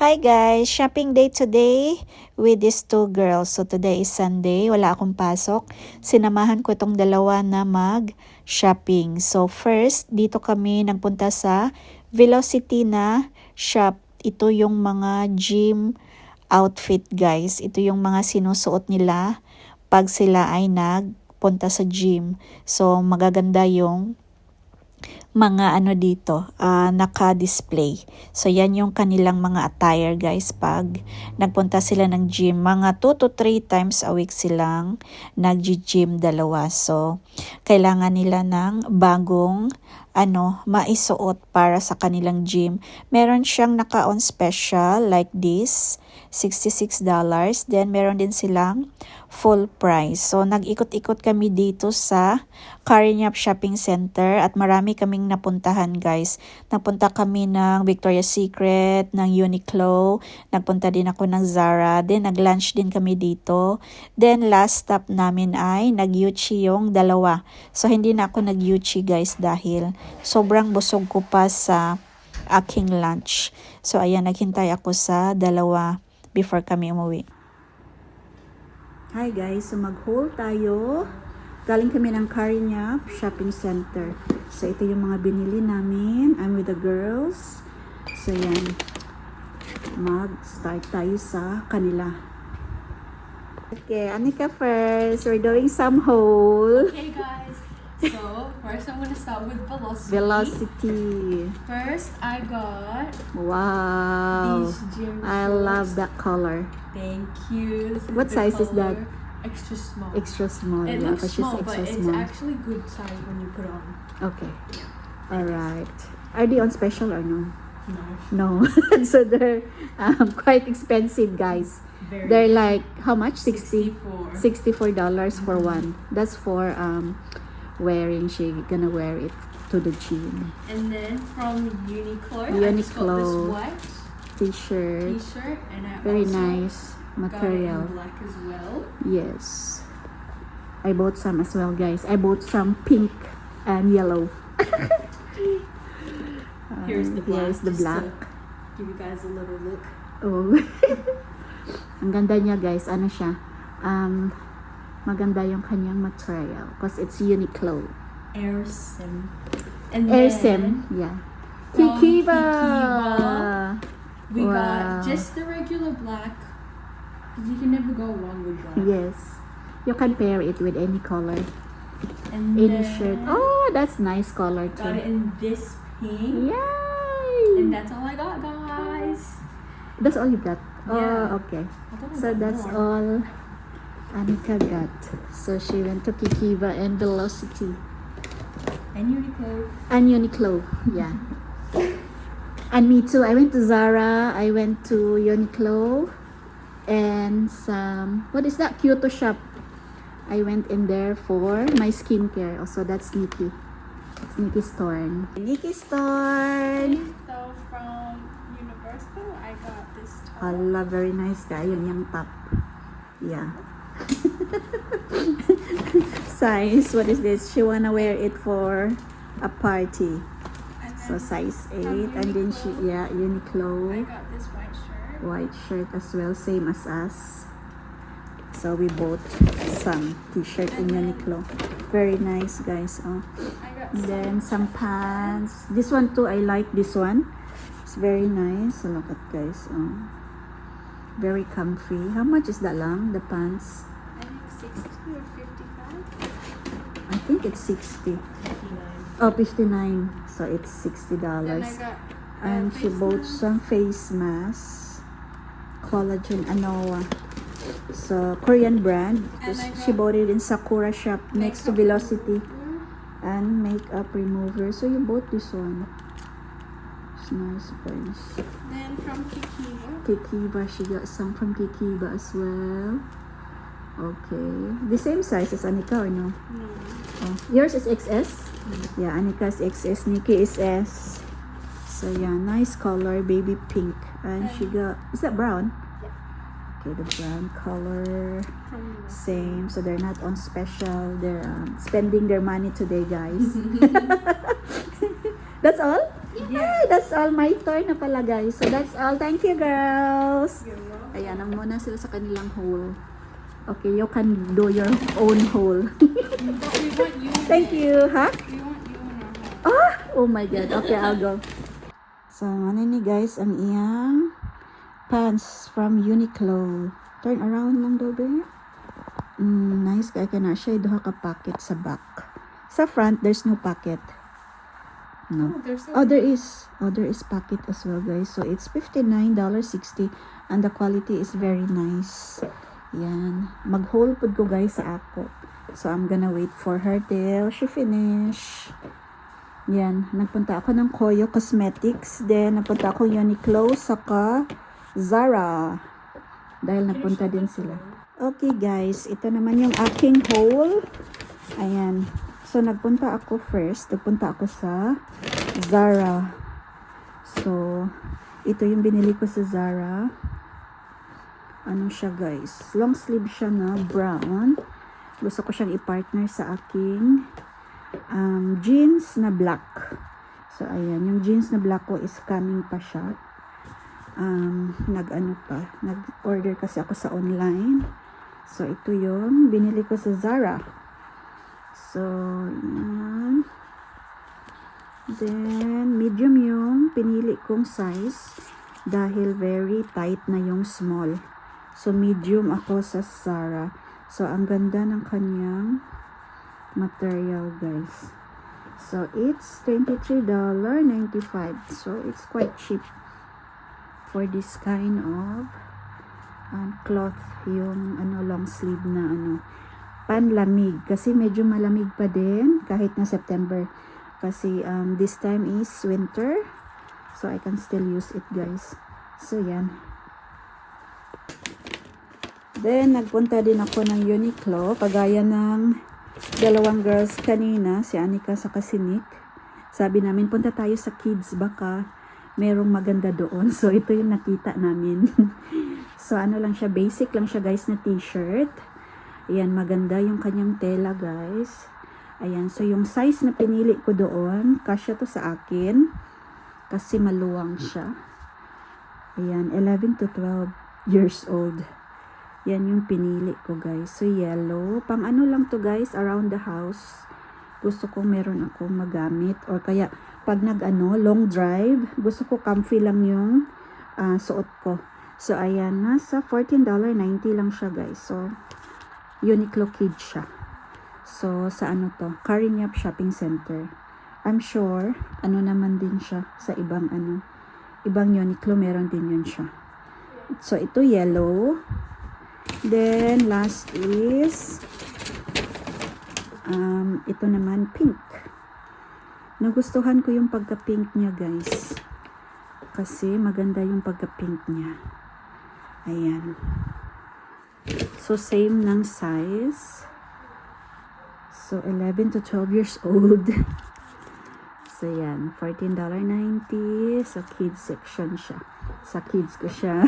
Hi guys! Shopping day today with these two girls. So today is Sunday, wala akong pasok. Sinamahan ko itong dalawa na mag-shopping. So first, dito kami nagpunta sa Velocity na shop. Ito yung mga gym outfit guys. Ito yung mga sinusuot nila pag sila ay nagpunta sa gym. So magaganda yung mga ano dito, naka-display. So yan yung kanilang mga attire guys pag nagpunta sila ng gym. Mga 2 to 3 times a week silang nag-gym dalawa. So kailangan nila ng bagong maisuot para sa kanilang gym. Meron siyang naka-on special like this, $66. Then meron din silang full price. So nag-ikot-ikot kami dito sa Carinapp Shopping Center at marami kaming napuntahan guys. Napunta kami ng Victoria's Secret, ng Uniqlo, nagpunta din ako ng Zara, then nag-lunch din kami dito. Then last stop namin ay nag-Yuchi yung dalawa. So hindi na ako nag-Yuchi guys dahil sobrang busog ko pa sa aking lunch. So ayan, naghintay ako sa dalawa before kami umuwi. Hi guys, so mag-haul tayo. Galing kami ng Carinapp Shopping Center. So ito yung mga binili namin. I'm with the girls. So yan, mag-start tayo sa kanila. Okay, Anika first. We're doing some haul. Okay guys, so first I'm going to start with Velocity. Velocity. First I got Wow. these gym I shorts. love that color. Thank you. This is What the size is that? color. Extra small. Extra small. It Yeah, looks because she's small, but extra it's small. actually good size when you put on. Okay. Alright. Are they on special or no? No. No. So they're quite expensive, guys. Very. They're like, how much? $64. $64 for one. That's for wearing. She gonna wear it to the gym. And then from Uniqlo, I just got this Uniqlo white t-shirt. t-shirt, and I Very also nice got it material. in black as well. Yes. I bought some as well, guys. I bought some pink and yellow. Here's the black. Here's the just black. to give you guys a little look. Oh. Ang ganda niya, guys. Ano siya? Maganda yung kanyang material because it's Uniqlo. Airsim. And Airsim. Yeah. from Kikiva. we Wow. got just the regular black. You can never go wrong with black. Yes. You can pair it with any color. And Any then shirt. Oh, that's nice color got it too. in this pink. Yay! And that's all I got, guys. That's all you got? Yeah. Oh, okay. I thought I So got that's more. all Anika got. So she went to Kikiva and Velocity. And Uniqlo. And Uniqlo, yeah. And me too. I went to Zara. I went to Uniqlo. And some, what is that? Kyoto shop. I went in there for my skincare. Also, that's Nikki. It's Nikki Storn. Nikki Storn! So from Universal, I got this top. Hala, very nice guy. Yun yung top. Yeah. Size, what is this? She wanna wear it for a party. And So then size 8. from And then she, Uniqlo, yeah, I Uniqlo. got this white shirt. White shirt as well, same as us. So we bought some t-shirt in Uniqlo. Very nice guys. Oh. I got And then some pants. This one too, I like this one. It's very nice. So look at guys. Oh. Very comfy. How much is that lang, the pants? I think 60 or 55. I think it's 60. 59. Oh, 59. So it's $60. Then I got And she face bought mask. some face masks. Collagen Anoa. So Korean brand. And I She got bought it in Sakura shop next to makeup Velocity. remover. And makeup remover. So you bought this one. It's nice guys. Then from Kikiva, Kikiva. She got some from Kikiva as well. Okay. The same size as Anika or no? no. Oh, yours is XS? Yeah, Anika's XS. Nikki is S. So yeah, nice color, baby pink. And she got, is that brown? Yeah. Okay, the brown color. From Same. So they're not on special. They're spending their money today, guys. That's all? Ay, that's all. My turn na pala, guys. So, that's all. Thank you, girls. Ayan, ang muna sila sa kanilang hole. Okay, you can do your own hole. But we want you. Thank you, ha? We want you in our home. Ah! Oh my God. Okay, I'll go. So, ano ni guys, ang iyang pants from Uniqlo. Turn around lang daw, be. Nice. Kaya ka na siya. Duha ka pocket sa back. Sa front, there's no pocket. No. Oh, there's so Oh, there is. Oh, there is pocket as well, guys. So, it's $59.60 and the quality is very nice. Yan. Mag-hold po ko, guys, sa ako. So, I'm gonna wait for her till she finish. Yan. Nagpunta ako ng Koyo Cosmetics. Then, nagpunta ako Uniqlo, saka Zara. Dahil nagpunta din sila. Okay, guys. Ito naman yung aking haul. Ayan. So, nagpunta ako first. Nagpunta ako sa Zara. So, ito yung binili ko sa Zara. Ano siya, guys? Long sleeve siya na brown. Gusto ko siyang i-partner sa aking jeans na black. So, ayan. Yung jeans na black ko is coming pa siya. Nag-order kasi ako sa online. So, ito yung binili ko sa Zara. So, yan. Then, medium yung pinili kong size dahil very tight na yung small. So, medium ako sa Zara. So, ang ganda ng kanyang material, guys. So, it's $23.95. So, it's quite cheap for this kind of cloth. Yung long sleeve na panlamig. Kasi medyo malamig pa din kahit na September. Kasi this time is winter. So, I can still use it, guys. So, yan. Then, nagpunta din ako ng Uniqlo. Kagaya ng dalawang girls kanina, si Anika sa Kasinik. Sabi namin, punta tayo sa kids. Baka merong maganda doon. So, ito yung nakita namin. So, ano lang siya, basic lang siya, guys, na t-shirt. Ayan, maganda yung kanyang tela, guys. Ayan, so yung size na pinili ko doon, kasya to sa akin. Kasi maluwang siya. Ayan, 11 to 12 years old. Yan yung pinili ko, guys. So, yellow. Pang ano lang to, guys, around the house. Gusto ko meron ako magamit. Or kaya, pag long drive, gusto ko comfy lang yung suot ko. So, ayan, nasa $14.90 lang siya, guys. So, Uniqlo Kids siya. So, sa Carinapp Shopping Center. I'm sure, naman din siya sa ibang Uniqlo, meron din yun siya. So, ito yellow. Then, last is, ito naman, pink. Nagustuhan ko yung pagka-pink niya, guys. Kasi, maganda yung pagka-pink niya. Ayan. So, same ng size. So, 11 to 12 years old. So, yan. $14.90. So, kids section siya. Sa kids ko siya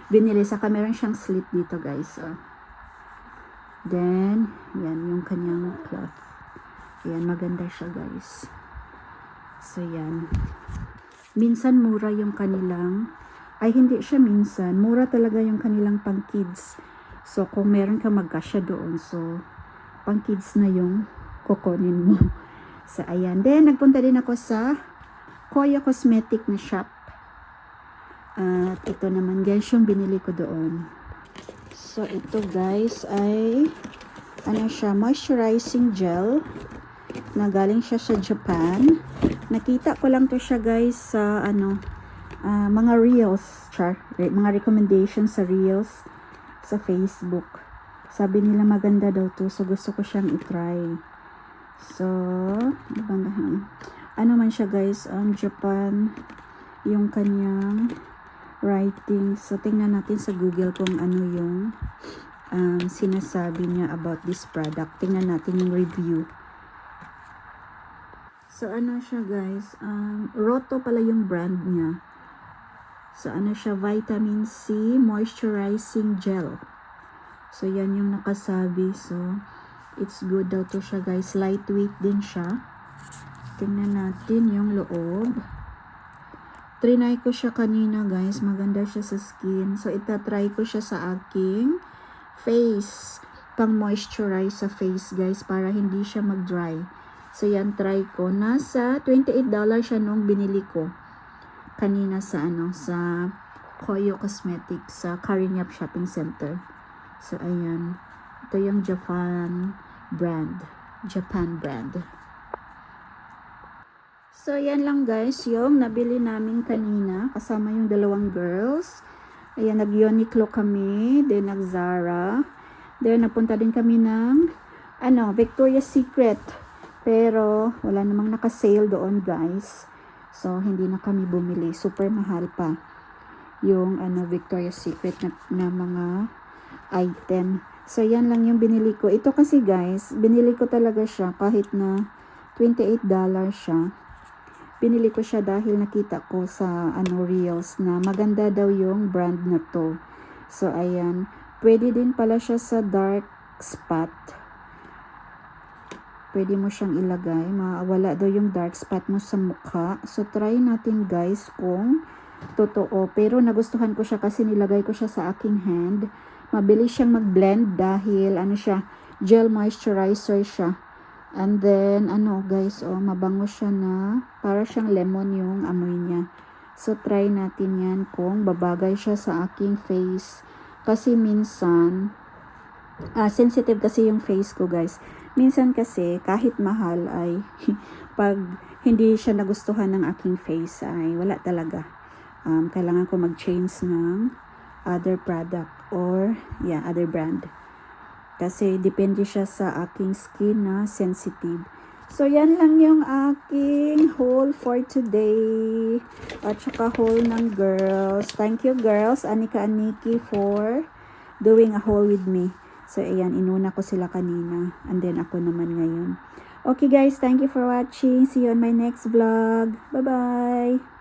binili. Saka meron siyang slit dito, guys. So, then, yan. Yung kanyang cloth. Ayan. Maganda siya, guys. So, yan. Minsan, mura yung kanilang. Ay, hindi siya minsan. Mura talaga yung kanilang pang kids. So, kung meron ka magkasya doon. So, pang kids na yung kukunin mo. So, ayan. Then, nagpunta din ako sa Koyo Cosmetic na shop. At ito naman, guys, yung binili ko doon. So, ito, guys, ay moisturizing gel na galing siya sa Japan. Nakita ko lang to siya, guys, sa mga reels, mga recommendations sa reels sa Facebook. Sabi nila maganda daw to, so gusto ko siyang i-try. So, ano man siya, guys, Japan, yung kanyang writing. So, tingnan natin sa Google kung ano yung sinasabi niya about this product. Tingnan natin yung review. So, ano siya, guys, Roto pala yung brand niya. So, ano siya, Vitamin C Moisturizing Gel. So, yan yung nakasabi. So, it's good daw to siya, guys. Lightweight din siya. Tingnan natin yung loob. Trinay ko siya kanina guys. Maganda siya sa skin. So, itatry ko siya sa aking face. Pang moisturize sa face guys. Para hindi siya mag-dry. So, yan try ko. Nasa $28 siya nung binili ko. Kanina sa sa Koyo Cosmetics sa Karinyap Shopping Center. So, ayan. Ito yung Japan brand. So, yan lang guys, yung nabili namin kanina, kasama yung dalawang girls. Ayan, nag-Uniqlo kami, then nag-Zara. Then, napunta din kami ng, Victoria's Secret. Pero, wala namang naka-sale doon guys. So, hindi na kami bumili. Super mahal pa yung, Victoria's Secret na mga item. So, yan lang yung binili ko. Ito kasi guys, binili ko talaga siya kahit na $28 siya. Binili ko siya dahil nakita ko sa reels na maganda daw yung brand na to. So, ayan. Pwede din pala siya sa dark spot. Pwede mo siyang ilagay. Mawala daw yung dark spot mo sa mukha. So, try natin guys kung totoo. Pero nagustuhan ko siya kasi nilagay ko siya sa aking hand. Mabilis siyang mag-blend dahil siya, gel moisturizer siya. And then, guys, mabango siya na, para siyang lemon yung amoy niya. So, try natin yan kung babagay siya sa aking face. Kasi minsan, sensitive kasi yung face ko, guys. Minsan kasi, kahit mahal ay, pag hindi siya nagustuhan ng aking face, ay wala talaga. Kailangan ko mag-change ng other product or, other brand. Kasi depende siya sa aking skin na sensitive. So, yan lang yung aking haul for today. At saka haul ng girls. Thank you girls, Anika and Nikki, for doing a haul with me. So, ayan, inuna ko sila kanina. And then, ako naman ngayon. Okay guys, thank you for watching. See you on my next vlog. Bye-bye!